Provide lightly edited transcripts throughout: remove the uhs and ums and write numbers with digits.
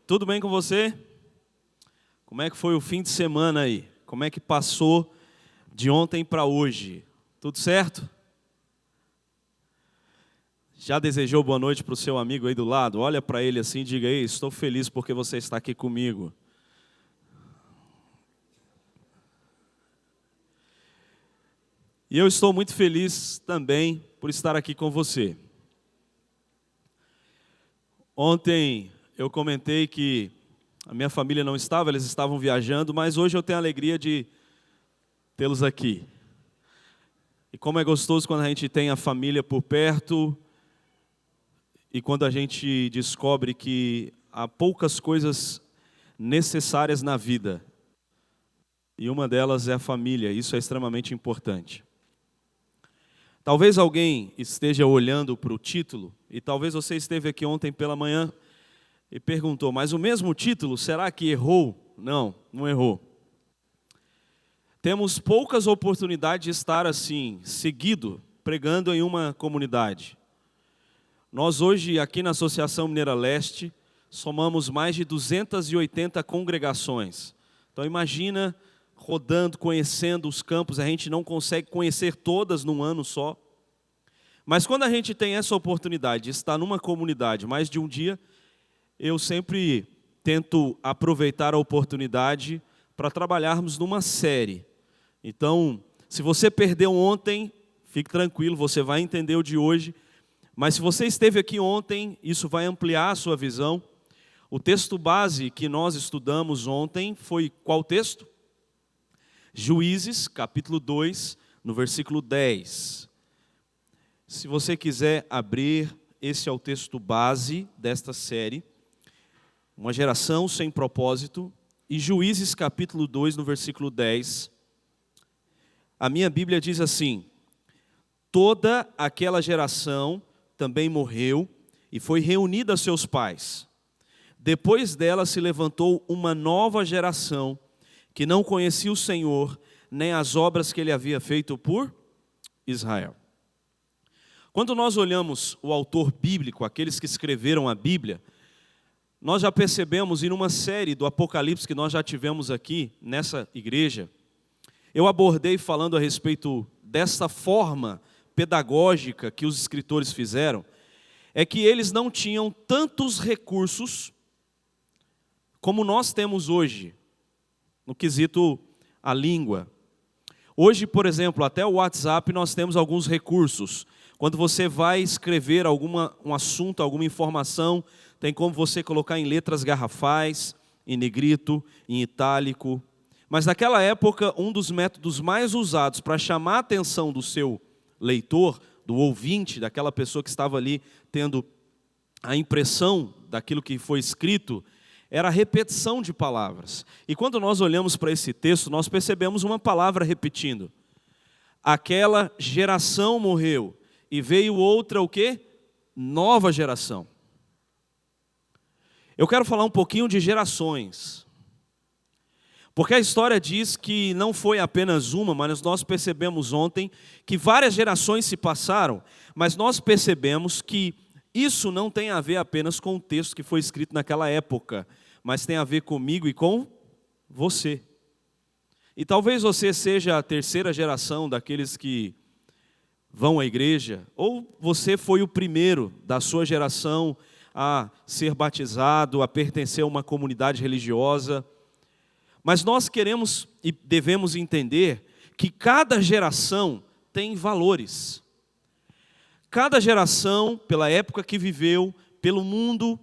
Tudo bem com você? Como é que foi o fim de semana aí? Como é que passou de ontem para hoje? Tudo certo? Já desejou boa noite para o seu amigo aí do lado? Olha para ele assim e diga: ei, estou feliz porque você está aqui comigo. E eu estou muito feliz também por estar aqui com você. Ontem eu comentei que a minha família não estava, eles estavam viajando, mas hoje eu tenho a alegria de tê-los aqui. E como é gostoso quando a gente tem a família por perto e quando a gente descobre que há poucas coisas necessárias na vida. E uma delas é a família, isso é extremamente importante. Talvez alguém esteja olhando para o título, e talvez você esteve aqui ontem pela manhã e perguntou, mas o mesmo título, será que errou? Não, não errou. Temos poucas oportunidades de estar assim, seguido, pregando em uma comunidade. Nós hoje, aqui na Associação Mineira Leste, somamos mais de 280 congregações. Então imagina, rodando, conhecendo os campos, a gente não consegue conhecer todas num ano só. Mas quando a gente tem essa oportunidade de estar numa comunidade mais de um dia, eu sempre tento aproveitar a oportunidade para trabalharmos numa série. Então, se você perdeu ontem, fique tranquilo, você vai entender o de hoje. Mas se você esteve aqui ontem, isso vai ampliar a sua visão. O texto base que nós estudamos ontem foi qual texto? Juízes, capítulo 2, no versículo 10. Se você quiser abrir, esse é o texto base desta série. Uma geração sem propósito. E Juízes, capítulo 2, no versículo 10. A minha Bíblia diz assim: toda aquela geração também morreu e foi reunida a seus pais. Depois dela se levantou uma nova geração que não conhecia o Senhor, nem as obras que ele havia feito por Israel. Quando nós olhamos o autor bíblico, aqueles que escreveram a Bíblia, nós já percebemos, e numa série do Apocalipse que nós já tivemos aqui nessa igreja, eu abordei falando a respeito dessa forma pedagógica que os escritores fizeram, é que eles não tinham tantos recursos como nós temos hoje, no quesito a língua. Hoje, por exemplo, até o WhatsApp nós temos alguns recursos. Quando você vai escrever um assunto, alguma informação, tem como você colocar em letras garrafais, em negrito, em itálico. Mas naquela época, um dos métodos mais usados para chamar a atenção do seu leitor, do ouvinte, daquela pessoa que estava ali tendo a impressão daquilo que foi escrito, era a repetição de palavras. E quando nós olhamos para esse texto, nós percebemos uma palavra repetindo. Aquela geração morreu e veio outra o quê? Nova geração. Eu quero falar um pouquinho de gerações. Porque a história diz que não foi apenas uma, mas nós percebemos ontem que várias gerações se passaram, mas nós percebemos que isso não tem a ver apenas com o texto que foi escrito naquela época, mas tem a ver comigo e com você. E talvez você seja a terceira geração daqueles que vão à igreja, ou você foi o primeiro da sua geração a ser batizado, a pertencer a uma comunidade religiosa. Mas nós queremos e devemos entender que cada geração tem valores. Cada geração, pela época que viveu, pelo mundo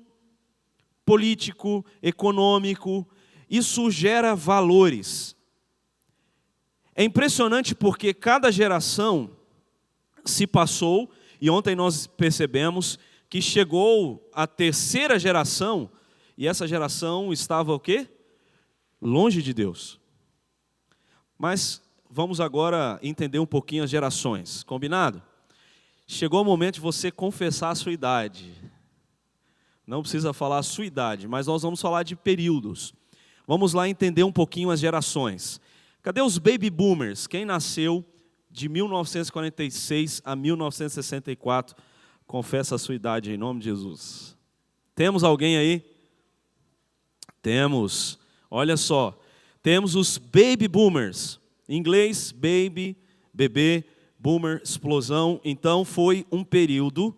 político, econômico, isso gera valores. É impressionante porque cada geração se passou, e ontem nós percebemos que chegou a terceira geração, e essa geração estava o quê? Longe de Deus. Mas vamos agora entender um pouquinho as gerações, combinado? Chegou o momento de você confessar a sua idade. Não precisa falar a sua idade, mas nós vamos falar de períodos. Vamos lá entender um pouquinho as gerações. Cadê os baby boomers? Quem nasceu de 1946 a 1964? Confessa a sua idade em nome de Jesus. Temos alguém aí? Temos, olha só, temos os baby boomers. Em inglês, baby, bebê, boomer, explosão. Então foi um período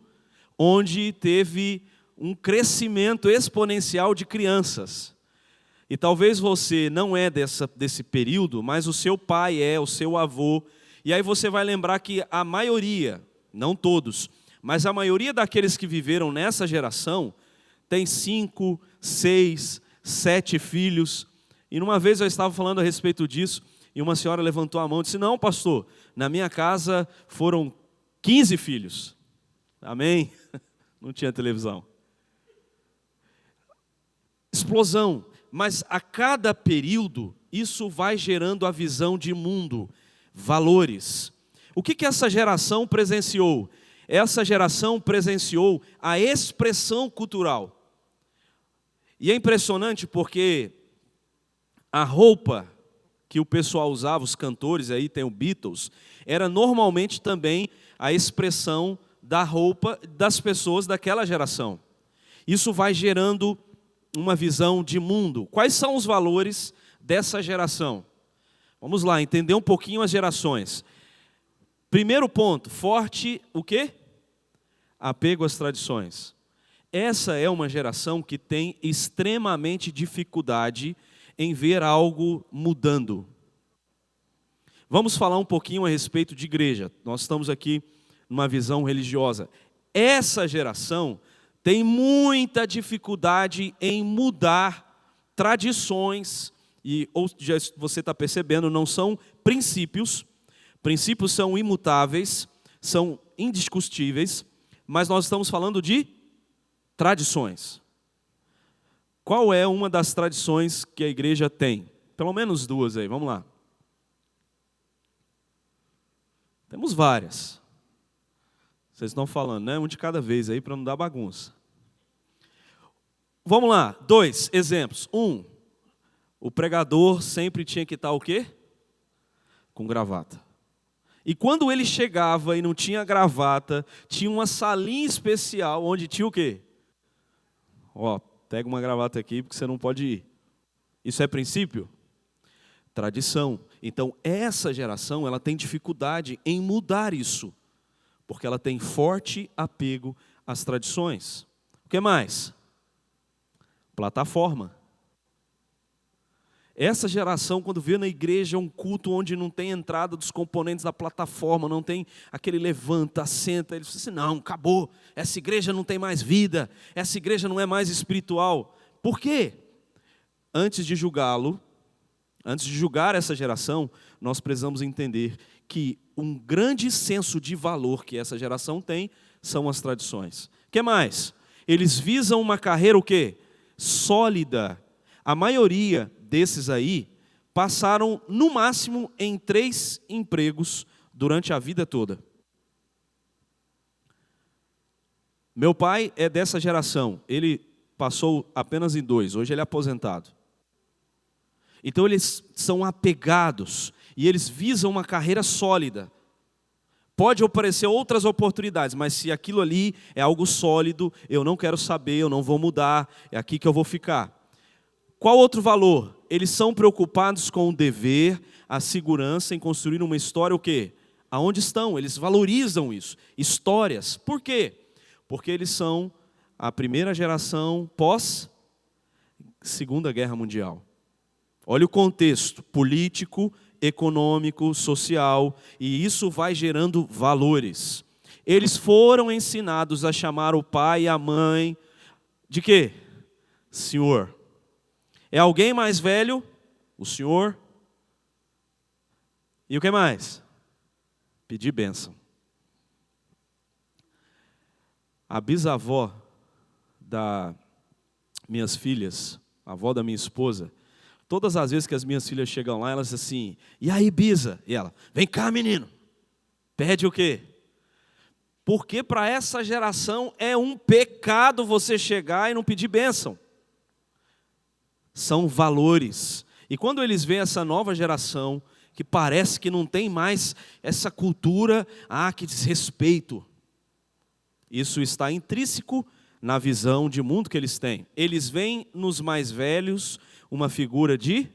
onde teve um crescimento exponencial de crianças. E talvez você não é desse período, mas o seu pai é, o seu avô. E aí você vai lembrar que a maioria, não todos, mas a maioria daqueles que viveram nessa geração tem 5, 6, 7 filhos. E numa vez eu estava falando a respeito disso, e uma senhora levantou a mão e disse: não, pastor, na minha casa foram 15 filhos. Amém? Não tinha televisão. Explosão. Mas a cada período, isso vai gerando a visão de mundo, valores. O que essa geração presenciou? Essa geração presenciou a expressão cultural. E é impressionante porque a roupa que o pessoal usava, os cantores, aí tem o Beatles, era normalmente também a expressão da roupa das pessoas daquela geração. Isso vai gerando uma visão de mundo. Quais são os valores dessa geração? Vamos lá, entender um pouquinho as gerações. Primeiro ponto, forte o quê? Apego às tradições. Essa é uma geração que tem extremamente dificuldade em ver algo mudando. Vamos falar um pouquinho a respeito de igreja. Nós estamos aqui numa visão religiosa. Essa geração tem muita dificuldade em mudar tradições, e ou já você está percebendo, não são princípios. Princípios são imutáveis, são indiscutíveis, mas nós estamos falando de tradições. Qual é uma das tradições que a igreja tem? Pelo menos duas aí, vamos lá. Temos várias. Vocês estão falando, né? Um de cada vez aí para não dar bagunça. Vamos lá, 2 exemplos. 1, o pregador sempre tinha que estar o quê? Com gravata. E quando ele chegava e não tinha gravata, tinha uma salinha especial onde tinha o quê? Ó, pega uma gravata aqui porque você não pode ir. Isso é princípio? Tradição. Então, essa geração, ela tem dificuldade em mudar isso, porque ela tem forte apego às tradições. O que mais? Plataforma. Essa geração, quando vê na igreja um culto onde não tem entrada dos componentes da plataforma, não tem aquele levanta, senta, eles dizem assim: não, acabou, essa igreja não tem mais vida, essa igreja não é mais espiritual. Por quê? Antes de julgá-lo, antes de julgar essa geração, nós precisamos entender que um grande senso de valor que essa geração tem são as tradições. O que mais? Eles visam uma carreira o quê? Sólida. A maioria desses aí passaram no máximo em 3 empregos durante a vida toda. Meu pai é dessa geração, ele passou apenas em 2, hoje ele é aposentado. Então eles são apegados e eles visam uma carreira sólida. Pode aparecer outras oportunidades, mas se aquilo ali é algo sólido, eu não quero saber, eu não vou mudar, é aqui que eu vou ficar. Qual outro valor? Eles são preocupados com o dever, a segurança em construir uma história, o quê? Aonde estão? Eles valorizam isso. Histórias. Por quê? Porque eles são a primeira geração pós-Segunda Guerra Mundial. Olha o contexto político, econômico, social, e isso vai gerando valores. Eles foram ensinados a chamar o pai e a mãe de quê? Senhor. É alguém mais velho? O senhor. E o que mais? Pedir bênção. A bisavó das minhas filhas, a avó da minha esposa, todas as vezes que as minhas filhas chegam lá, elas dizem assim: e aí, bisa? E ela: vem cá, menino. Pede o quê? Porque para essa geração é um pecado você chegar e não pedir bênção. São valores. E quando eles veem essa nova geração, que parece que não tem mais essa cultura, que desrespeito. Isso está intrínseco na visão de mundo que eles têm. Eles veem nos mais velhos uma figura de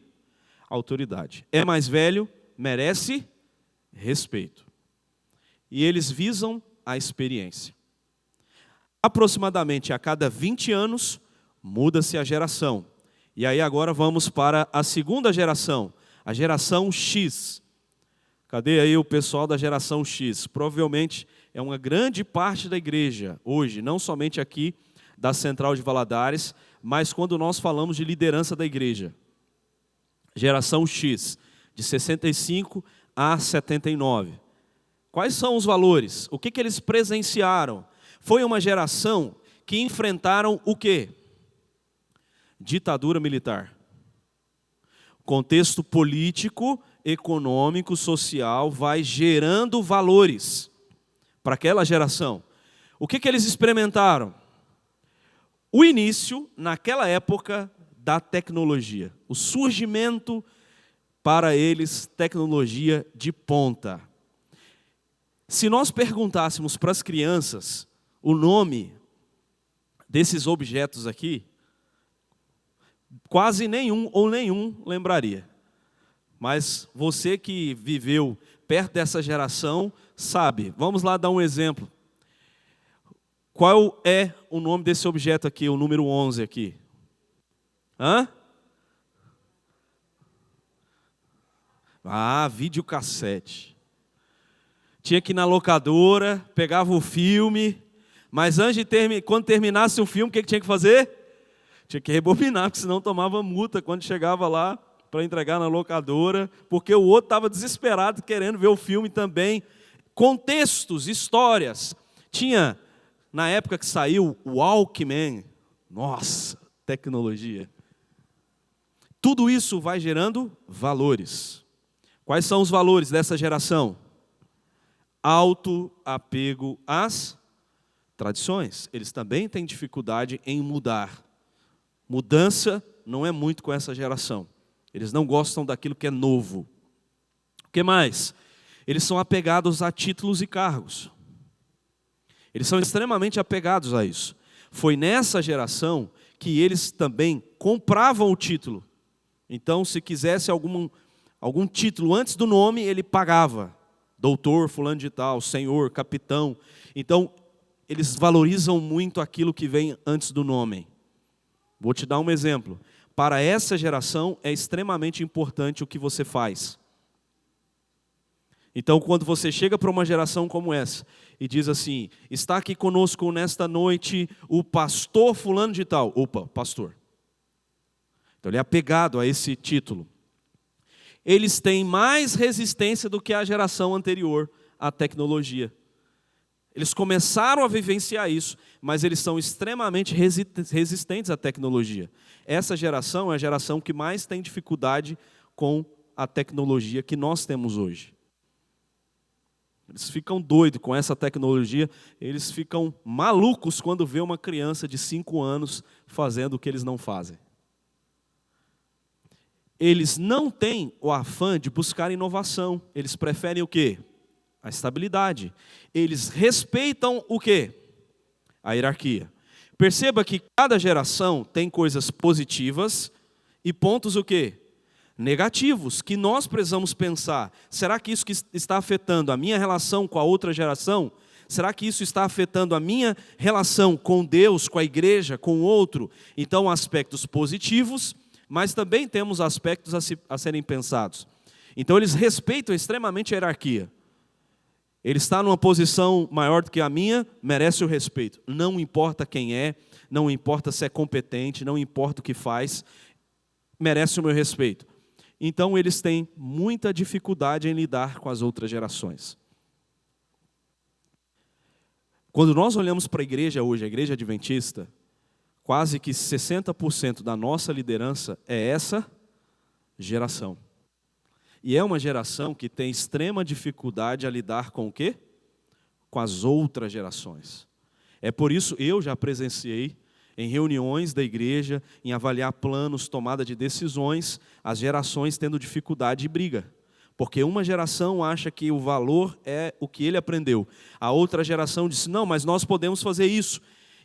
autoridade. É mais velho, merece respeito. E eles visam a experiência. Aproximadamente a cada 20 anos, muda-se a geração. E aí agora vamos para a segunda geração, a geração X. Cadê aí o pessoal da geração X? Provavelmente é uma grande parte da igreja hoje, não somente aqui da Central de Valadares, mas quando nós falamos de liderança da igreja. Geração X, de 65 a 79. Quais são os valores? O que eles presenciaram? Foi uma geração que enfrentaram o quê? Ditadura militar. Contexto político, econômico, social vai gerando valores para aquela geração. O que eles experimentaram? O início, naquela época, da tecnologia. O surgimento, para eles, tecnologia de ponta. Se nós perguntássemos para as crianças o nome desses objetos aqui, quase nenhum lembraria. Mas você que viveu perto dessa geração sabe. Vamos lá dar um exemplo. Qual é o nome desse objeto aqui, o número 11 aqui? Videocassete. Tinha que ir na locadora, pegava o filme, mas quando terminasse o filme, o que tinha que fazer? Tinha que rebobinar, porque senão tomava multa quando chegava lá para entregar na locadora, porque o outro estava desesperado querendo ver o filme também. Contextos, histórias. Tinha, na época que saiu o Walkman, nossa, tecnologia. Tudo isso vai gerando valores. Quais são os valores dessa geração? Alto apego às tradições. Eles também têm dificuldade em mudar. Mudança não é muito com essa geração. Eles não gostam daquilo que é novo. O que mais? Eles são apegados a títulos e cargos. Eles são extremamente apegados a isso. Foi nessa geração que eles também compravam o título. Então, se quisesse algum título antes do nome, ele pagava. Doutor, fulano de tal, senhor, capitão. Então, eles valorizam muito aquilo que vem antes do nome. Vou te dar um exemplo. Para essa geração é extremamente importante o que você faz. Então, quando você chega para uma geração como essa e diz assim, está aqui conosco nesta noite o pastor fulano de tal. Opa, pastor. Então, ele é apegado a esse título. Eles têm mais resistência do que a geração anterior à tecnologia. Eles começaram a vivenciar isso, mas eles são extremamente resistentes à tecnologia. Essa geração é a geração que mais tem dificuldade com a tecnologia que nós temos hoje. Eles ficam doidos com essa tecnologia, eles ficam malucos quando vê uma criança de 5 anos fazendo o que eles não fazem. Eles não têm o afã de buscar inovação, eles preferem o quê? A estabilidade. Eles respeitam o quê? A hierarquia. Perceba que cada geração tem coisas positivas e pontos o quê? Negativos, que nós precisamos pensar. Será que isso que está afetando a minha relação com a outra geração? Será que isso está afetando a minha relação com Deus, com a igreja, com o outro? Então, aspectos positivos, mas também temos aspectos a serem pensados. Então, eles respeitam extremamente a hierarquia. Ele está numa posição maior do que a minha, merece o respeito. Não importa quem é, não importa se é competente, não importa o que faz, merece o meu respeito. Então, eles têm muita dificuldade em lidar com as outras gerações. Quando nós olhamos para a igreja hoje, a igreja adventista, quase que 60% da nossa liderança é essa geração. E é uma geração que tem extrema dificuldade a lidar com o quê? Com as outras gerações. É por isso eu já presenciei em reuniões da igreja, em avaliar planos, tomada de decisões, as gerações tendo dificuldade e briga. Porque uma geração acha que o valor é o que ele aprendeu. A outra geração disse, não, mas nós podemos fazer isso.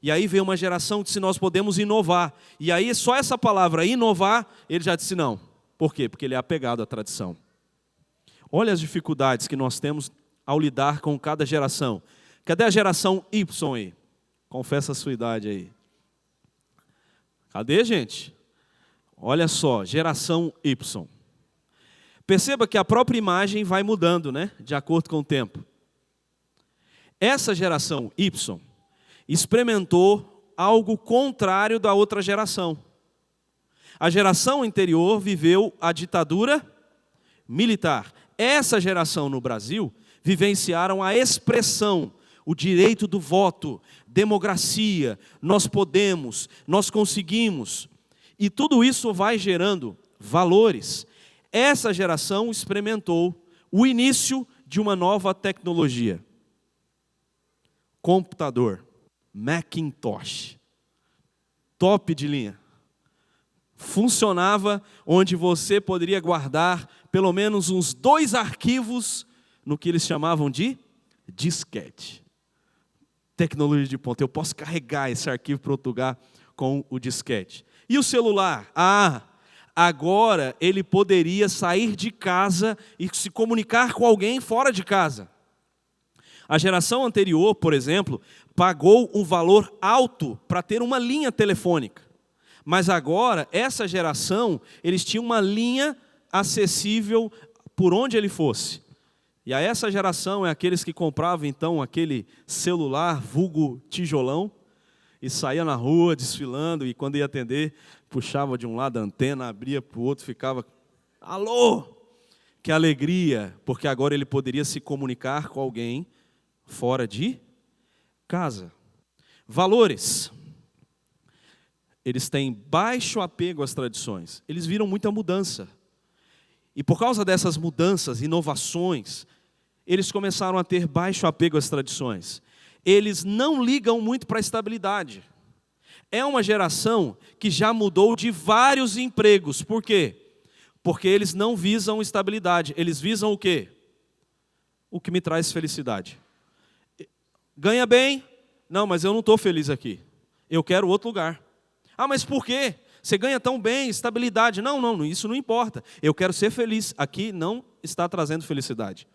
E aí veio uma geração que disse, nós podemos inovar. E aí só essa palavra, inovar, ele já disse não. Por quê? Porque ele é apegado à tradição. Olha as dificuldades que nós temos ao lidar com cada geração. Cadê a geração Y aí? Confessa a sua idade aí. Cadê, gente? Olha só, geração Y. Perceba que a própria imagem vai mudando, né? De acordo com o tempo. Essa geração Y experimentou algo contrário da outra geração. A geração anterior viveu a ditadura militar. Essa geração no Brasil vivenciaram a expressão, o direito do voto, democracia, nós podemos, nós conseguimos. E tudo isso vai gerando valores. Essa geração experimentou o início de uma nova tecnologia. Computador, Macintosh, top de linha. Funcionava onde você poderia guardar pelo menos uns 2 arquivos no que eles chamavam de disquete. Tecnologia de ponta. Eu posso carregar esse arquivo para outro lugar com o disquete. E o celular? Agora ele poderia sair de casa e se comunicar com alguém fora de casa. A geração anterior, por exemplo, pagou um valor alto para ter uma linha telefônica. Mas agora, essa geração, eles tinham uma linha acessível por onde ele fosse. E a essa geração é aqueles que compravam então aquele celular vulgo tijolão e saía na rua desfilando e quando ia atender, puxava de um lado a antena, abria para o outro, ficava, alô! Que alegria, porque agora ele poderia se comunicar com alguém fora de casa. Valores. Eles têm baixo apego às tradições. Eles viram muita mudança. E por causa dessas mudanças, inovações, eles começaram a ter baixo apego às tradições. Eles não ligam muito para a estabilidade. É uma geração que já mudou de vários empregos. Por quê? Porque eles não visam estabilidade. Eles visam o quê? O que me traz felicidade. Ganha bem? Não, mas eu não estou feliz aqui. Eu quero outro lugar. Mas por quê? Você ganha tão bem, estabilidade. Não, isso não importa. Eu quero ser feliz. Aqui não está trazendo felicidade.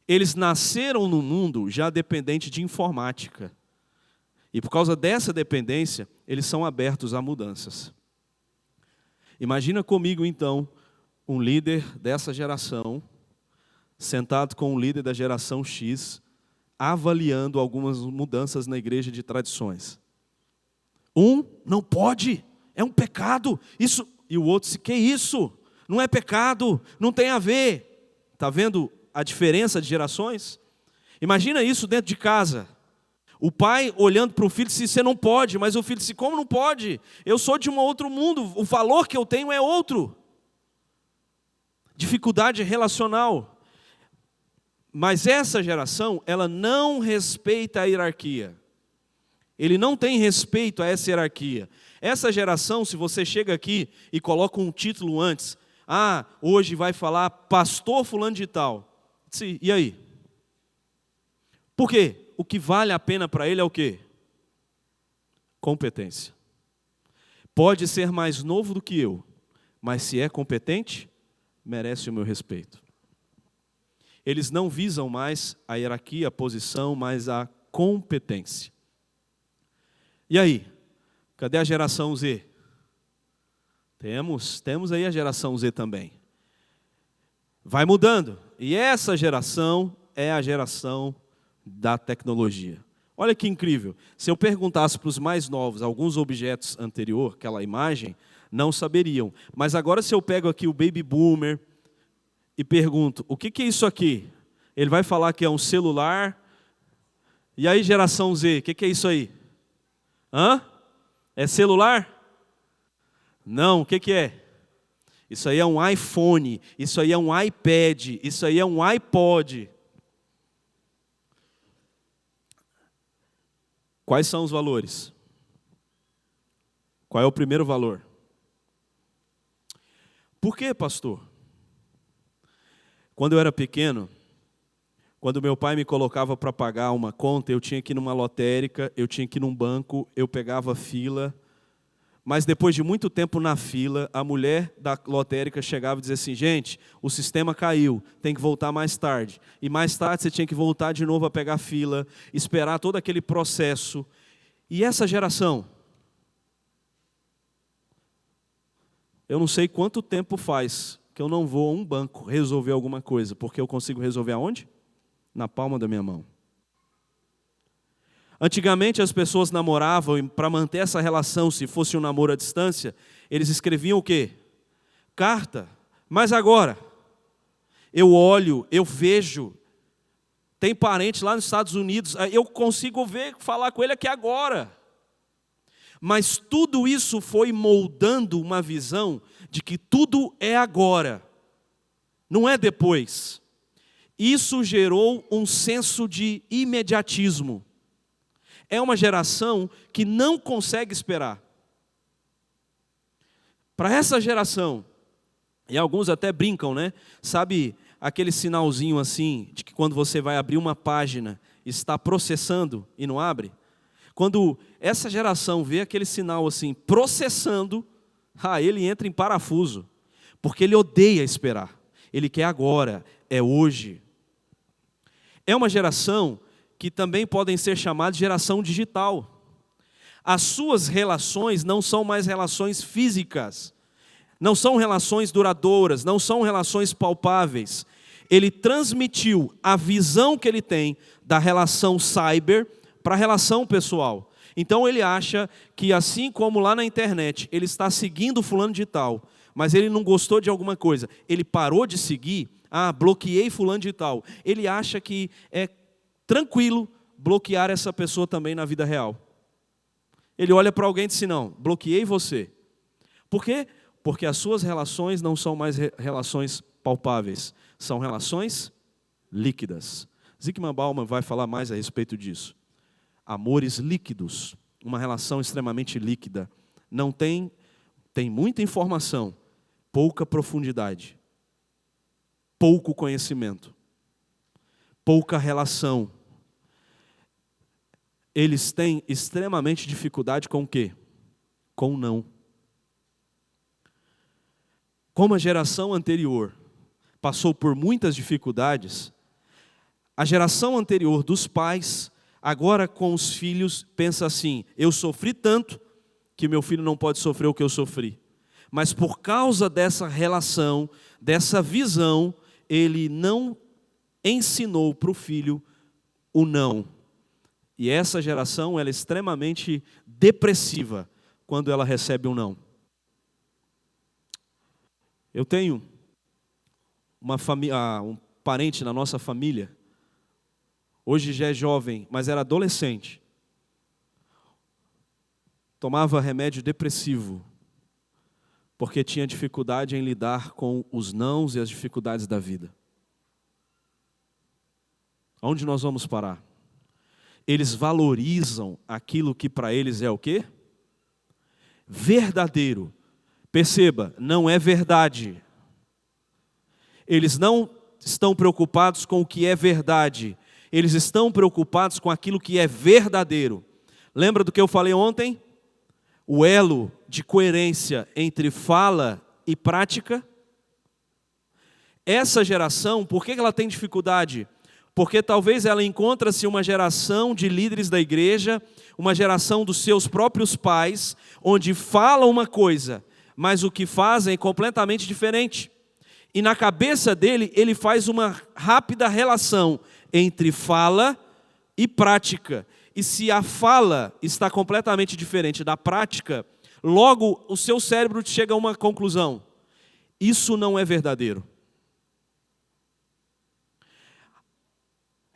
Eles nasceram no mundo já dependente de informática. E por causa dessa dependência, eles são abertos a mudanças. Imagina comigo, então, um líder dessa geração, sentado com um líder da geração X, avaliando algumas mudanças na igreja de tradições. Não pode, é um pecado. Isso. E o outro disse, que isso? Não é pecado, não tem a ver. Está vendo a diferença de gerações? Imagina isso dentro de casa. O pai olhando para o filho disse, você não pode, mas o filho disse, como não pode? Eu sou de um outro mundo, o valor que eu tenho é outro. Dificuldade relacional. Mas essa geração, ela não respeita a hierarquia. Ele não tem respeito a essa hierarquia. Essa geração, se você chega aqui e coloca um título antes, hoje vai falar pastor fulano de tal. E aí? Por quê? O que vale a pena para ele é o quê? Competência. Pode ser mais novo do que eu, mas se é competente, merece o meu respeito. Eles não visam mais a hierarquia, a posição, mas a competência. E aí? Cadê a geração Z? Temos aí a geração Z também. Vai mudando. E essa geração é a geração da tecnologia. Olha que incrível. Se eu perguntasse para os mais novos alguns objetos anteriores, aquela imagem, não saberiam. Mas agora se eu pego aqui o baby boomer e pergunto, o que é isso aqui? Ele vai falar que é um celular. E aí, geração Z, o que é isso aí? É celular? Não, o que é? Isso aí é um iPhone, isso aí é um iPad, isso aí é um iPod. Quais são os valores? Qual é o primeiro valor? Por quê, pastor? Quando eu era pequeno, Quando meu pai me colocava para pagar uma conta, eu tinha que ir numa lotérica, eu tinha que ir num banco, eu pegava fila. Mas depois de muito tempo na fila, a mulher da lotérica chegava e dizia assim: gente, o sistema caiu, tem que voltar mais tarde. E mais tarde você tinha que voltar de novo a pegar fila, esperar todo aquele processo. E essa geração? Eu não sei quanto tempo faz que eu não vou a um banco resolver alguma coisa, porque eu consigo resolver aonde? Na palma da minha mão. Antigamente as pessoas namoravam e para manter essa relação, se fosse um namoro à distância, eles escreviam o quê? Carta. Mas agora, eu olho, eu vejo, tem parente lá nos Estados Unidos, eu consigo falar com ele aqui agora. Mas tudo isso foi moldando uma visão de que tudo é agora, não é depois. Isso gerou um senso de imediatismo. É uma geração que não consegue esperar. Para essa geração, e alguns até brincam, né? Sabe aquele sinalzinho assim, de que quando você vai abrir uma página, está processando e não abre? Quando essa geração vê aquele sinal assim, processando, ele entra em parafuso, porque ele odeia esperar. Ele quer agora, é hoje. É uma geração que também podem ser chamadas de geração digital. As suas relações não são mais relações físicas, não são relações duradouras, não são relações palpáveis. Ele transmitiu a visão que ele tem da relação cyber para a relação pessoal. Então ele acha que assim como lá na internet, ele está seguindo fulano de tal, mas ele não gostou de alguma coisa, ele parou de seguir, bloqueei fulano de tal. Ele acha que é tranquilo bloquear essa pessoa também na vida real. Ele olha para alguém e diz assim: não, bloqueei você. Por quê? Porque as suas relações não são mais relações palpáveis, são relações líquidas. Zygmunt Bauman vai falar mais a respeito disso. Amores líquidos, uma relação extremamente líquida, não tem muita informação, pouca profundidade, pouco conhecimento, pouca relação. Eles têm extremamente dificuldade com o quê? Com o não. Como a geração anterior passou por muitas dificuldades, a geração anterior dos pais, agora com os filhos, pensa assim: eu sofri tanto que meu filho não pode sofrer o que eu sofri. Mas por causa dessa relação, dessa visão, ele não ensinou para o filho o não. E essa geração ela é extremamente depressiva quando ela recebe um não. Eu tenho um parente na nossa família, hoje já é jovem, mas era adolescente. Tomava remédio depressivo, porque tinha dificuldade em lidar com os nãos e as dificuldades da vida. Onde nós vamos parar? Eles valorizam aquilo que para eles é o quê? Verdadeiro. Perceba, não é verdade. Eles não estão preocupados com o que é verdade. Eles estão preocupados com aquilo que é verdadeiro. Lembra do que eu falei ontem? O elo de coerência entre fala e prática. Essa geração, por que ela tem dificuldade? Porque talvez ela encontre-se uma geração de líderes da igreja, uma geração dos seus próprios pais, onde falam uma coisa, mas o que fazem é completamente diferente. E na cabeça dele, ele faz uma rápida relação entre fala e prática. E se a fala está completamente diferente da prática, logo o seu cérebro chega a uma conclusão: isso não é verdadeiro.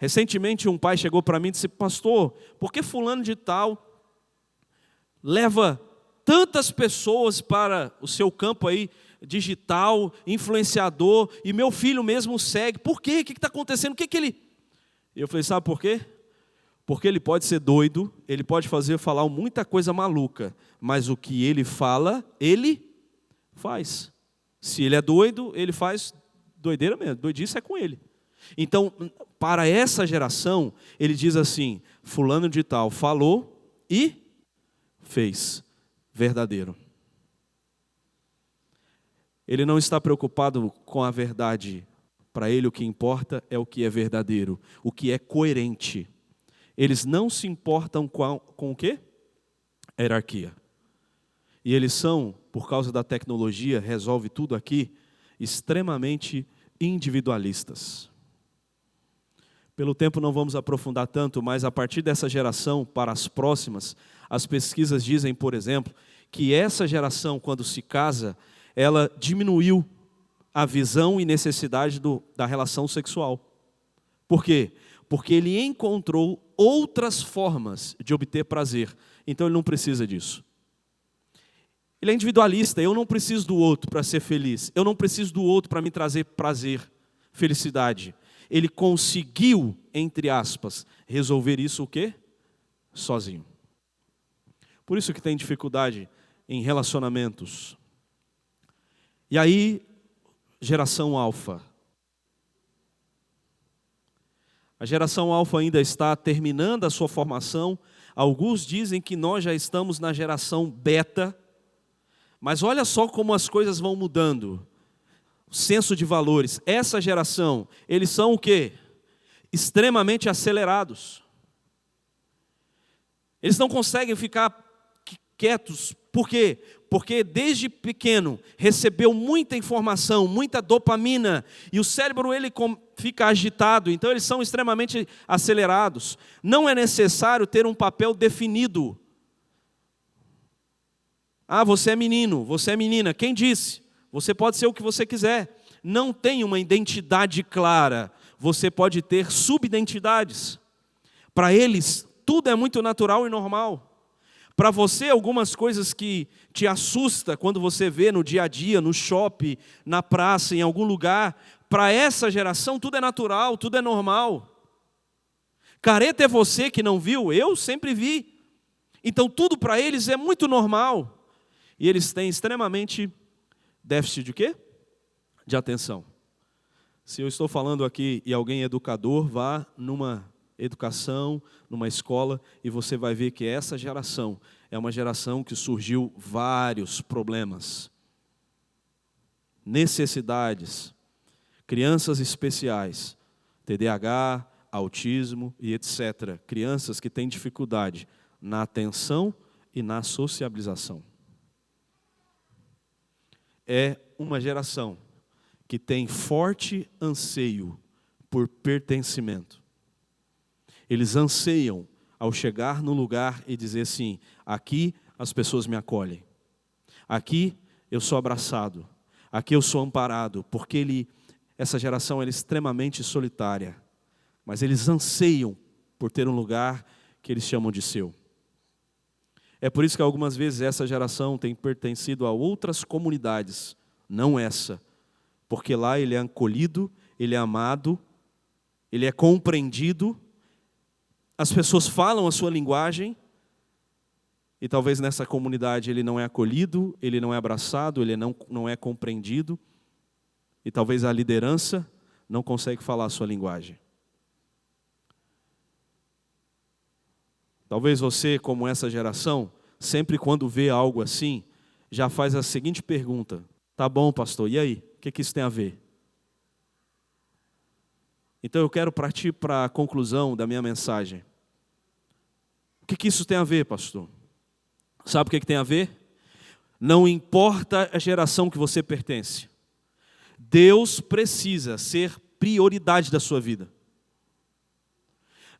Recentemente um pai chegou para mim e disse: pastor, por que fulano de tal leva tantas pessoas para o seu campo aí digital, influenciador, e meu filho mesmo segue? Por quê? O que está acontecendo? O que ele... Eu falei: sabe por quê? Porque ele pode ser doido, ele pode falar muita coisa maluca, mas o que ele fala, ele faz. Se ele é doido, ele faz doideira mesmo, doidice é com ele. Então, para essa geração, ele diz assim: fulano de tal falou e fez. Verdadeiro. Ele não está preocupado com a verdade. Para ele o que importa é o que é verdadeiro, o que é coerente. Eles não se importam com o quê? A hierarquia. E eles são, por causa da tecnologia, resolve tudo aqui, extremamente individualistas. Pelo tempo não vamos aprofundar tanto, mas a partir dessa geração para as próximas, as pesquisas dizem, por exemplo, que essa geração, quando se casa, ela diminuiu a visão e necessidade da relação sexual. Por quê? Porque ele encontrou outras formas de obter prazer. Então ele não precisa disso. Ele é individualista, eu não preciso do outro para ser feliz. Eu não preciso do outro para me trazer prazer, felicidade. Ele conseguiu, entre aspas, resolver isso o quê? Sozinho. Por isso que tem dificuldade em relacionamentos. E aí, geração alfa. A geração alfa ainda está terminando a sua formação. Alguns dizem que nós já estamos na geração beta. Mas olha só como as coisas vão mudando. O senso de valores. Essa geração, eles são o quê? Extremamente acelerados. Eles não conseguem ficar quietos. Por quê? Porque desde pequeno recebeu muita informação, muita dopamina, e o cérebro ele fica agitado, então eles são extremamente acelerados. Não é necessário ter um papel definido. Ah, você é menino, você é menina. Quem disse? Você pode ser o que você quiser. Não tem uma identidade clara. Você pode ter subidentidades. Para eles, tudo é muito natural e normal. Para você, algumas coisas que te assustam quando você vê no dia a dia, no shopping, na praça, em algum lugar, para essa geração tudo é natural, tudo é normal. Careta é você que não viu? Eu sempre vi. Então tudo para eles é muito normal. E eles têm extremamente déficit de quê? De atenção. Se eu estou falando aqui e alguém é educador, vá numa educação, numa escola, e você vai ver que essa geração é uma geração que surgiu vários problemas. Necessidades, crianças especiais, TDAH, autismo e etc. Crianças que têm dificuldade na atenção e na sociabilização. É uma geração que tem forte anseio por pertencimento. Eles anseiam ao chegar no lugar e dizer assim: aqui as pessoas me acolhem, aqui eu sou abraçado, aqui eu sou amparado, porque essa geração é extremamente solitária, mas eles anseiam por ter um lugar que eles chamam de seu. É por isso que algumas vezes essa geração tem pertencido a outras comunidades, não essa, porque lá ele é acolhido, ele é amado, ele é compreendido, as pessoas falam a sua linguagem, e talvez nessa comunidade ele não é acolhido, ele não é abraçado, ele não é compreendido, e talvez a liderança não consegue falar a sua linguagem. Talvez você, como essa geração, sempre quando vê algo assim, já faz a seguinte pergunta: tá bom, pastor, e aí? O que isso tem a ver? Então eu quero partir para a conclusão da minha mensagem. O que isso tem a ver, pastor? Sabe o que tem a ver? Não importa a geração que você pertence. Deus precisa ser prioridade da sua vida.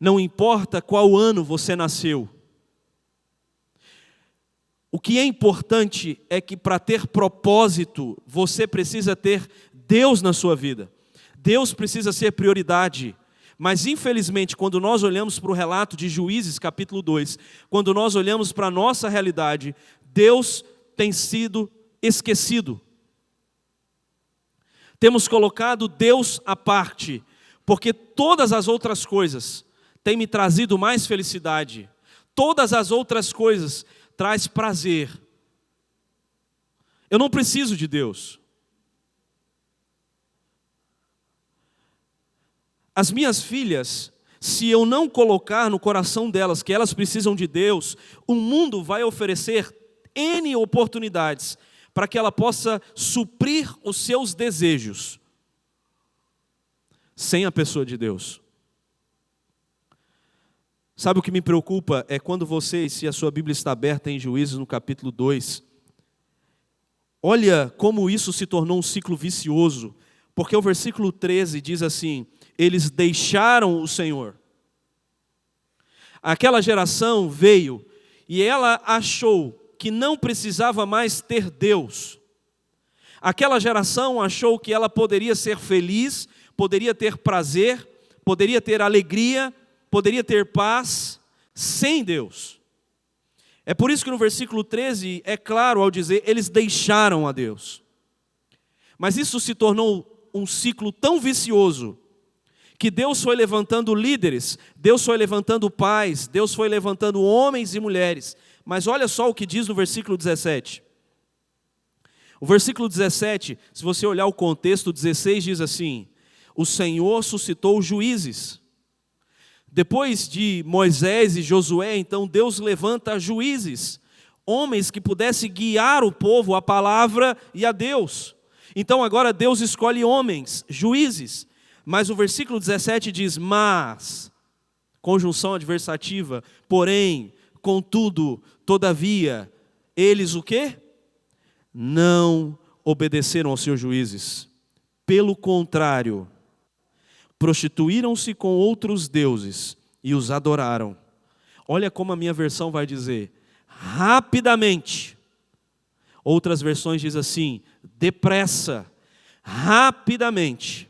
Não importa qual ano você nasceu. O que é importante é que para ter propósito, você precisa ter Deus na sua vida. Deus precisa ser prioridade. Mas infelizmente, quando nós olhamos para o relato de Juízes, capítulo 2, quando nós olhamos para a nossa realidade, Deus tem sido esquecido. Temos colocado Deus à parte, porque todas as outras coisas têm me trazido mais felicidade. Todas as outras coisas traz prazer. Eu não preciso de Deus. As minhas filhas, se eu não colocar no coração delas que elas precisam de Deus, o mundo vai oferecer N oportunidades para que ela possa suprir os seus desejos sem a pessoa de Deus. Sabe o que me preocupa? É quando vocês, se a sua Bíblia está aberta em Juízes no capítulo 2, olha como isso se tornou um ciclo vicioso, porque o versículo 13 diz assim: eles deixaram o Senhor. Aquela geração veio e ela achou que não precisava mais ter Deus. Aquela geração achou que ela poderia ser feliz, poderia ter prazer, poderia ter alegria, poderia ter paz sem Deus. É por isso que no versículo 13 é claro ao dizer, eles deixaram a Deus. Mas isso se tornou um ciclo tão vicioso, que Deus foi levantando líderes, Deus foi levantando pais, Deus foi levantando homens e mulheres. Mas olha só o que diz no versículo 17. O versículo 17, se você olhar o contexto, 16 diz assim: o Senhor suscitou juízes. Depois de Moisés e Josué, então Deus levanta juízes, homens que pudessem guiar o povo à palavra e a Deus. Então agora Deus escolhe homens, juízes. Mas o versículo 17 diz: mas, conjunção adversativa, porém, contudo, todavia, eles o quê? Não obedeceram aos seus juízes. Pelo contrário, prostituíram-se com outros deuses e os adoraram. Olha como a minha versão vai dizer: rapidamente. Outras versões dizem assim: depressa, rapidamente.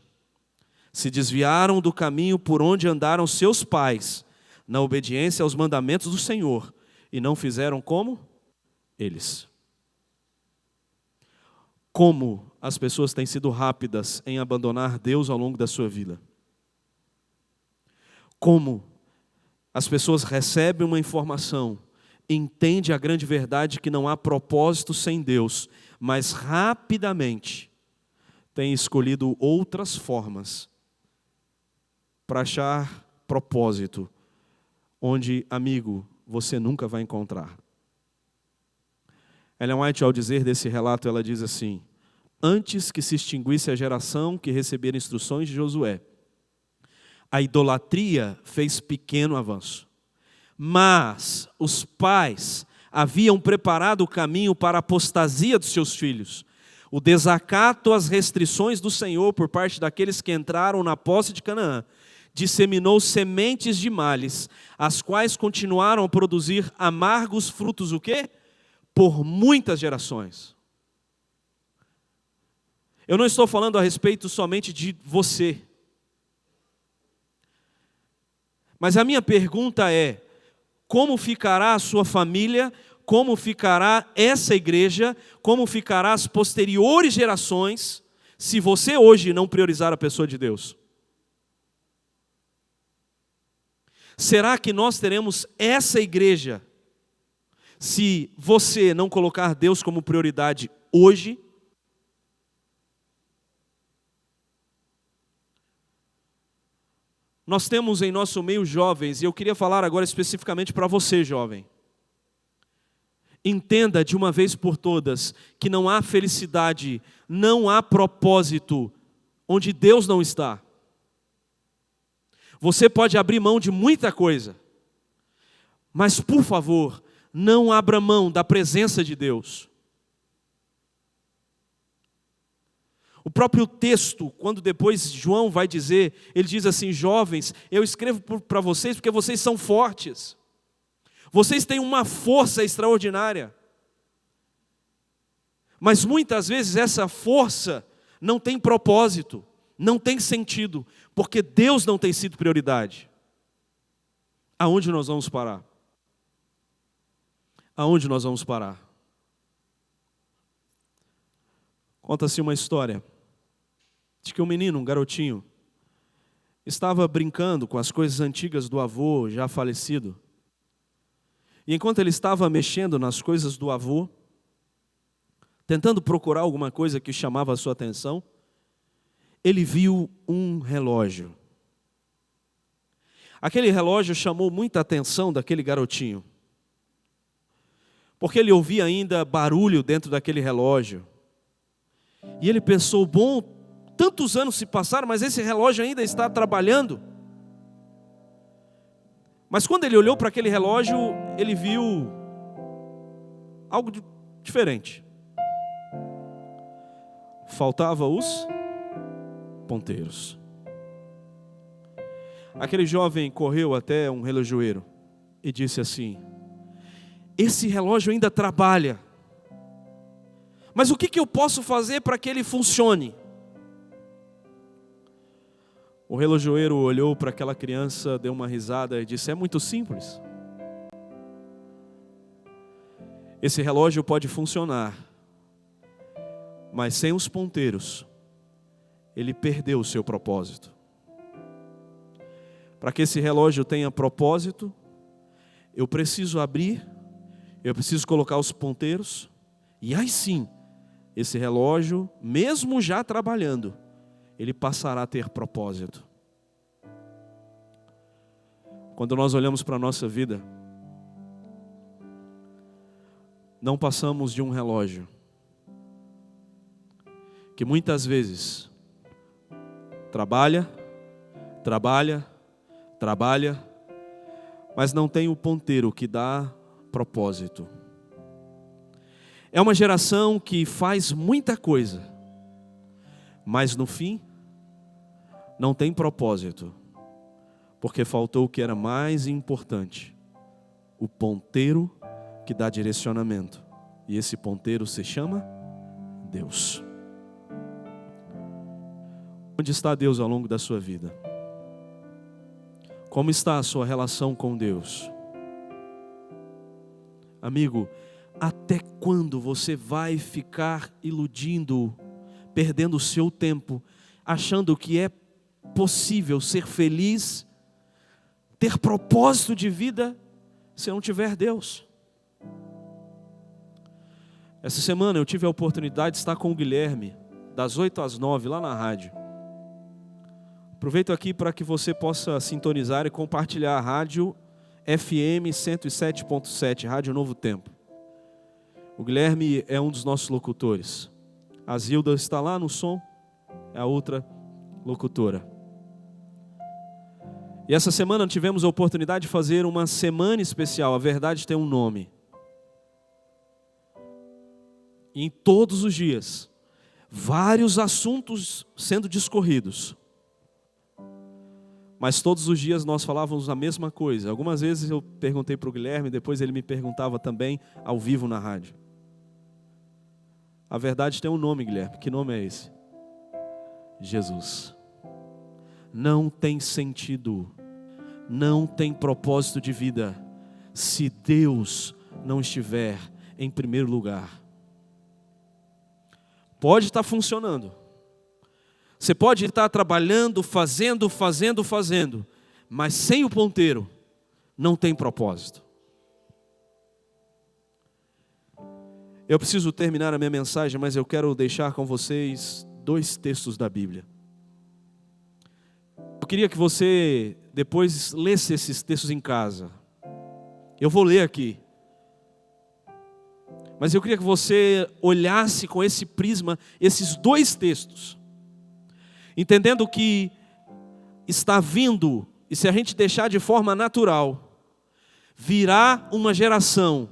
Se desviaram do caminho por onde andaram seus pais, na obediência aos mandamentos do Senhor, e não fizeram como eles. Como as pessoas têm sido rápidas em abandonar Deus ao longo da sua vida. Como as pessoas recebem uma informação, entendem a grande verdade que não há propósito sem Deus, mas rapidamente têm escolhido outras formas para achar propósito, onde, amigo, você nunca vai encontrar. Ellen White, ao dizer desse relato, ela diz assim: antes que se extinguisse a geração que recebera instruções de Josué, a idolatria fez pequeno avanço. Mas os pais haviam preparado o caminho para a apostasia dos seus filhos. O desacato às restrições do Senhor por parte daqueles que entraram na posse de Canaã disseminou sementes de males, as quais continuaram a produzir amargos frutos, o quê? Por muitas gerações. Eu não estou falando a respeito somente de você. Mas a minha pergunta é: como ficará a sua família, como ficará essa igreja, como ficará as posteriores gerações, se você hoje não priorizar a pessoa de Deus? Será que nós teremos essa igreja se você não colocar Deus como prioridade hoje? Nós temos em nosso meio jovens, e eu queria falar agora especificamente para você, jovem. Entenda de uma vez por todas que não há felicidade, não há propósito onde Deus não está. Você pode abrir mão de muita coisa, mas por favor, não abra mão da presença de Deus. O próprio texto, quando depois João vai dizer, ele diz assim: jovens, eu escrevo para vocês porque vocês são fortes. Vocês têm uma força extraordinária. Mas muitas vezes essa força não tem propósito, não tem sentido, porque Deus não tem sido prioridade. Aonde nós vamos parar? Aonde nós vamos parar? Conta-se uma história de que um menino, um garotinho, estava brincando com as coisas antigas do avô, já falecido. E enquanto ele estava mexendo nas coisas do avô, tentando procurar alguma coisa que chamava a sua atenção, ele viu um relógio. Aquele relógio chamou muita atenção daquele garotinho, porque ele ouvia ainda barulho dentro daquele relógio. E ele pensou, bom, tantos anos se passaram, mas esse relógio ainda está trabalhando. Mas quando ele olhou para aquele relógio, ele viu algo diferente. Faltavam os ponteiros. Aquele jovem correu até um relojoeiro e disse assim: esse relógio ainda trabalha, mas o que eu posso fazer para que ele funcione? O relojoeiro olhou para aquela criança, deu uma risada e disse: é muito simples. Esse relógio pode funcionar, mas sem os ponteiros, ele perdeu o seu propósito. Para que esse relógio tenha propósito, eu preciso abrir, eu preciso colocar os ponteiros, e aí sim, esse relógio, mesmo já trabalhando, ele passará a ter propósito. Quando nós olhamos para a nossa vida, não passamos de um relógio que muitas vezes trabalha, mas não tem o ponteiro que dá propósito. É uma geração que faz muita coisa, mas no fim não tem propósito, porque faltou o que era mais importante, o ponteiro que dá direcionamento. E esse ponteiro se chama Deus. Onde está Deus ao longo da sua vida? Como está a sua relação com Deus? Amigo, até quando você vai ficar iludindo, perdendo o seu tempo, achando que é possível ser feliz, ter propósito de vida, se não tiver Deus? Essa semana eu tive a oportunidade de estar com o Guilherme, das 8 às 9, lá na rádio. Aproveito aqui para que você possa sintonizar e compartilhar a rádio FM 107.7, Rádio Novo Tempo. O Guilherme é um dos nossos locutores. A Zilda está lá no som, é a outra locutora. E essa semana tivemos a oportunidade de fazer uma semana especial. A verdade tem um nome. E em todos os dias, vários assuntos sendo discorridos. Mas todos os dias nós falávamos a mesma coisa. Algumas vezes eu perguntei para o Guilherme, depois ele me perguntava também ao vivo na rádio. A verdade tem um nome, Guilherme. Que nome é esse? Jesus. Não tem sentido, não tem propósito de vida, se Deus não estiver em primeiro lugar. Pode estar funcionando. Você pode estar trabalhando, fazendo, mas sem o ponteiro, não tem propósito. Eu preciso terminar a minha mensagem, mas eu quero deixar com vocês 2 textos da Bíblia. Eu queria que você depois lesse esses textos em casa. Eu vou ler aqui. Mas eu queria que você olhasse com esse prisma, esses 2 textos. Entendendo que está vindo, e se a gente deixar de forma natural, virá uma geração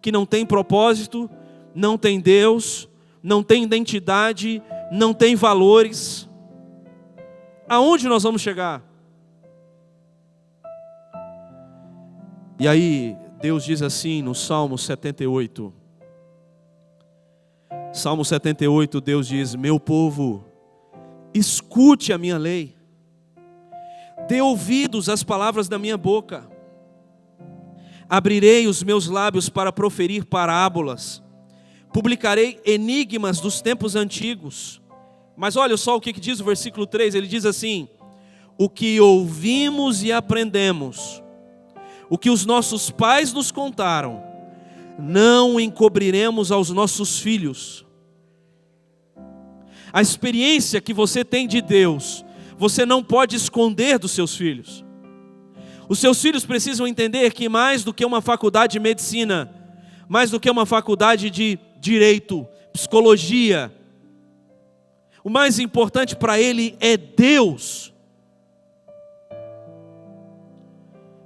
que não tem propósito, não tem Deus, não tem identidade, não tem valores. Aonde nós vamos chegar? E aí Deus diz assim no Salmo 78. Salmo 78, Deus diz: meu povo, escute a minha lei, dê ouvidos às palavras da minha boca. Abrirei os meus lábios para proferir parábolas, publicarei enigmas dos tempos antigos. Mas olha só o que diz o versículo 3, ele diz assim: o que ouvimos e aprendemos, o que os nossos pais nos contaram, não encobriremos aos nossos filhos. A experiência que você tem de Deus, você não pode esconder dos seus filhos. Os seus filhos precisam entender que mais do que uma faculdade de medicina, mais do que uma faculdade de direito, psicologia, o mais importante para ele é Deus.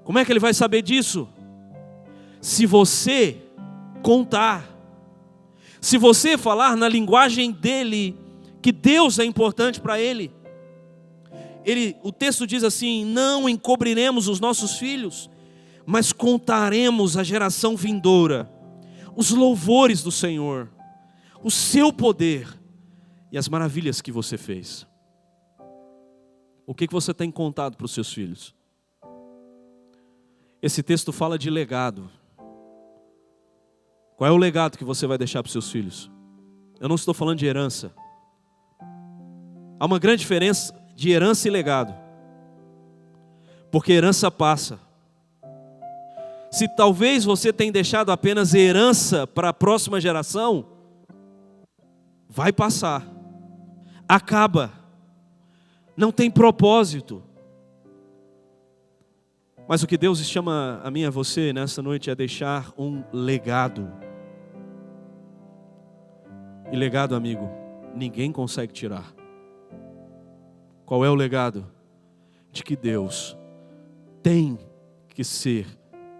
Como é que ele vai saber disso? Se você contar, se você falar na linguagem dele, que Deus é importante para ele. O texto diz assim: não encobriremos os nossos filhos, mas contaremos à geração vindoura os louvores do Senhor, o seu poder e as maravilhas que você fez. O que você tem contado para os seus filhos? Esse texto fala de legado. Qual é o legado que você vai deixar para os seus filhos? Eu não estou falando de herança. Há uma grande diferença de herança e legado. Porque herança passa. Se talvez você tenha deixado apenas herança para a próxima geração, vai passar. Acaba. Não tem propósito. Mas o que Deus chama a mim e a você nessa noite é deixar um legado. E legado, amigo, ninguém consegue tirar. Qual é o legado? De que Deus tem que ser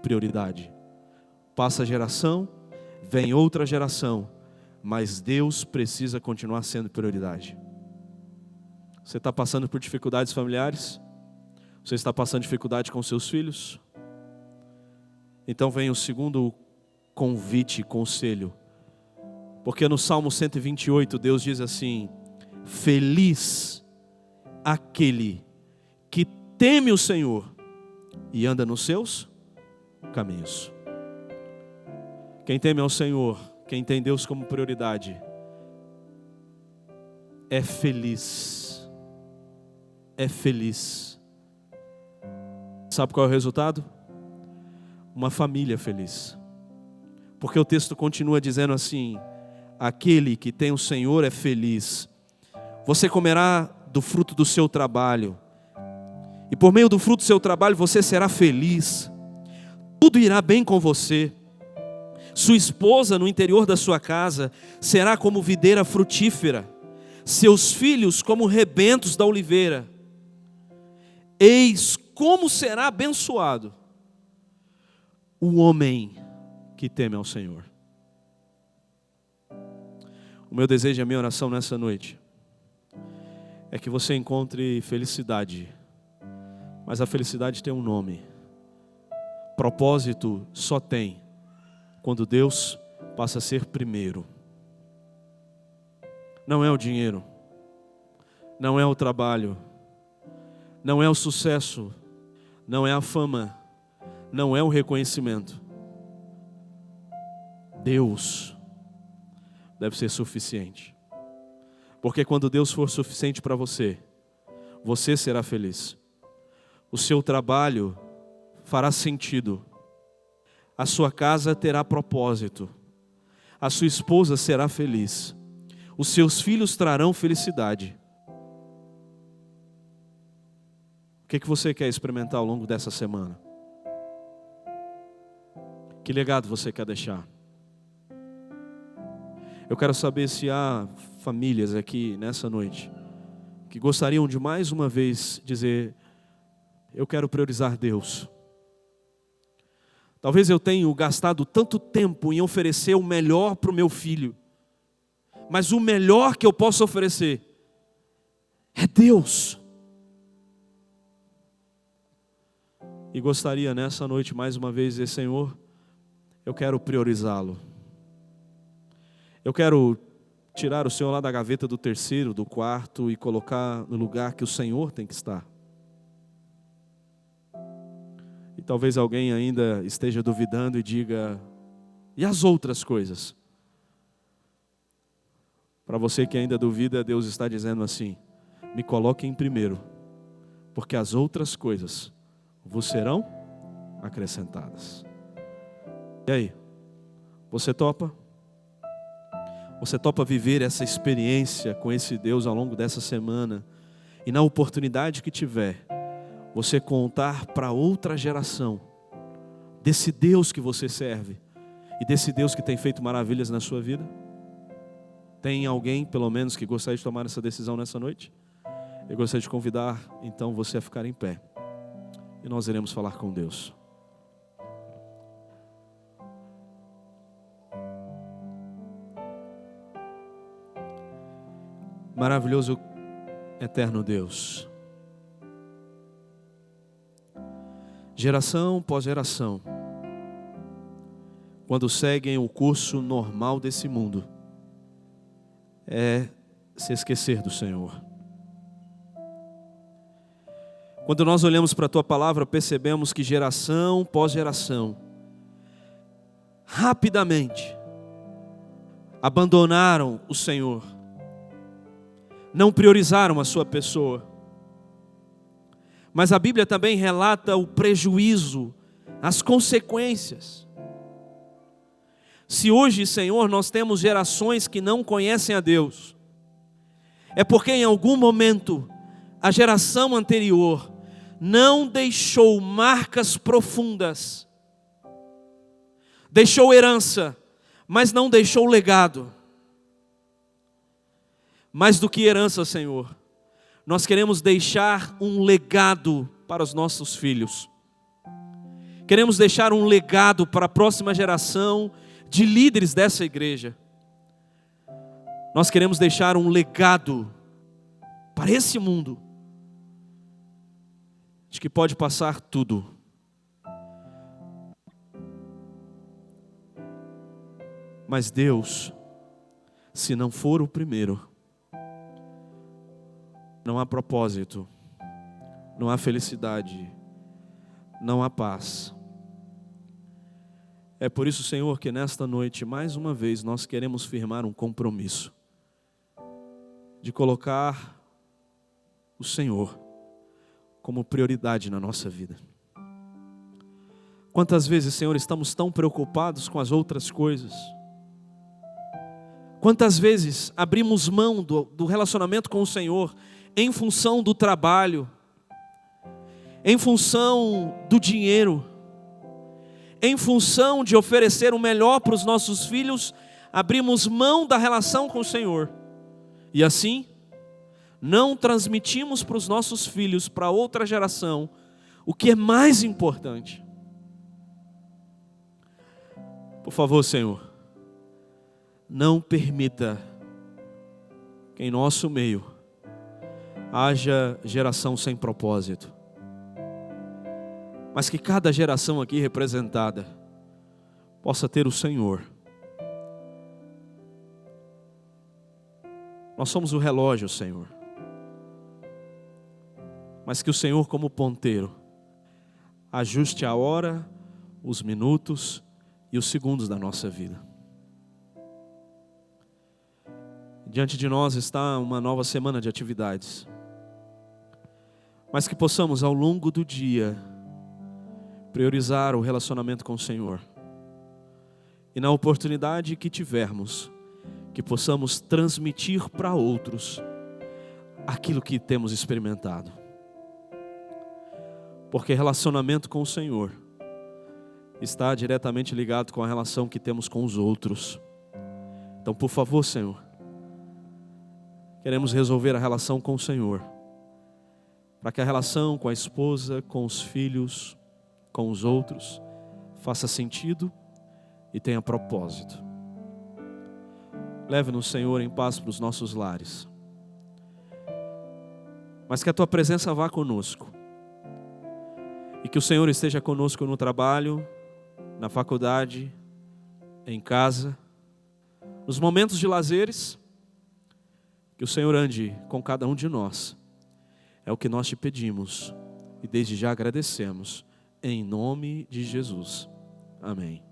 prioridade. Passa a geração, vem outra geração, mas Deus precisa continuar sendo prioridade. Você está passando por dificuldades familiares? Você está passando dificuldade com seus filhos? Então vem o segundo convite, conselho. Porque no Salmo 128 Deus diz assim: feliz aquele que teme o Senhor e anda nos seus caminhos. Quem teme ao Senhor, quem tem Deus como prioridade, é feliz. É feliz. Sabe qual é o resultado? Uma família feliz. Porque o texto continua dizendo assim: aquele que tem o Senhor é feliz. Você comerá do fruto do seu trabalho, e por meio do fruto do seu trabalho você será feliz. Tudo irá bem com você. Sua esposa no interior da sua casa será como videira frutífera, seus filhos como rebentos da oliveira. Eis como será abençoado o homem que teme ao Senhor. O meu desejo e a minha oração nessa noite é que você encontre felicidade. Mas a felicidade tem um nome. Propósito só tem quando Deus passa a ser primeiro. Não é o dinheiro, não é o trabalho, não é o sucesso, não é a fama, não é o reconhecimento. Deus deve ser suficiente. Porque quando Deus for suficiente para você, você será feliz. O seu trabalho fará sentido. A sua casa terá propósito. A sua esposa será feliz. Os seus filhos trarão felicidade. O que você quer experimentar ao longo dessa semana? Que legado você quer deixar? Eu quero saber se há famílias aqui nessa noite que gostariam de mais uma vez dizer: eu quero priorizar Deus. Talvez eu tenha gastado tanto tempo em oferecer o melhor para o meu filho, mas o melhor que eu posso oferecer é Deus. E gostaria nessa noite mais uma vez de dizer: Senhor, eu quero priorizá-lo. Eu quero tirar o Senhor lá da gaveta do terceiro, do quarto e colocar no lugar que o Senhor tem que estar. E talvez alguém ainda esteja duvidando e diga: e as outras coisas? Para você que ainda duvida, Deus está dizendo assim: me coloque em primeiro, porque as outras coisas vos serão acrescentadas. E aí? Você topa? Você topa viver essa experiência com esse Deus ao longo dessa semana? E na oportunidade que tiver, você contar para outra geração desse Deus que você serve e desse Deus que tem feito maravilhas na sua vida? Tem alguém, pelo menos, que gostaria de tomar essa decisão nessa noite? Eu gostaria de convidar, então, você a ficar em pé. E nós iremos falar com Deus. Maravilhoso, eterno Deus. Geração após geração, quando seguem o curso normal desse mundo, é se esquecer do Senhor. Quando nós olhamos para a Tua palavra, percebemos que geração após geração, rapidamente, abandonaram o Senhor, não priorizaram a Sua pessoa. Mas a Bíblia também relata o prejuízo, as consequências. Se hoje, Senhor, nós temos gerações que não conhecem a Deus, é porque em algum momento a geração anterior não deixou marcas profundas, deixou herança, mas não deixou legado. Mais do que herança, Senhor, nós queremos deixar um legado para os nossos filhos. Queremos deixar um legado para a próxima geração de líderes dessa igreja. Nós queremos deixar um legado para esse mundo, de que pode passar tudo. Mas Deus, se não for o primeiro, não há propósito, não há felicidade, não há paz. É por isso, Senhor, que nesta noite, mais uma vez, nós queremos firmar um compromisso de colocar o Senhor como prioridade na nossa vida. Quantas vezes, Senhor, estamos tão preocupados com as outras coisas? Quantas vezes abrimos mão do relacionamento com o Senhor em função do trabalho, em função do dinheiro, em função de oferecer o melhor para os nossos filhos, abrimos mão da relação com o Senhor. E assim, não transmitimos para os nossos filhos, para outra geração, o que é mais importante. Por favor, Senhor, não permita que em nosso meio haja geração sem propósito, mas que cada geração aqui representada possa ter o Senhor. Nós somos o relógio, Senhor, mas que o Senhor, como ponteiro, ajuste a hora, os minutos e os segundos da nossa vida. Diante de nós está uma nova semana de atividades, mas que possamos ao longo do dia priorizar o relacionamento com o Senhor, e na oportunidade que tivermos, que possamos transmitir para outros aquilo que temos experimentado. Porque relacionamento com o Senhor está diretamente ligado com a relação que temos com os outros. Então, por favor, Senhor, queremos resolver a relação com o Senhor, para que a relação com a esposa, com os filhos, com os outros, faça sentido e tenha propósito. Leve-nos, Senhor, em paz para os nossos lares, mas que a Tua presença vá conosco, e que o Senhor esteja conosco no trabalho, na faculdade, em casa, nos momentos de lazeres. Que o Senhor ande com cada um de nós. É o que nós te pedimos e desde já agradecemos, em nome de Jesus. Amém.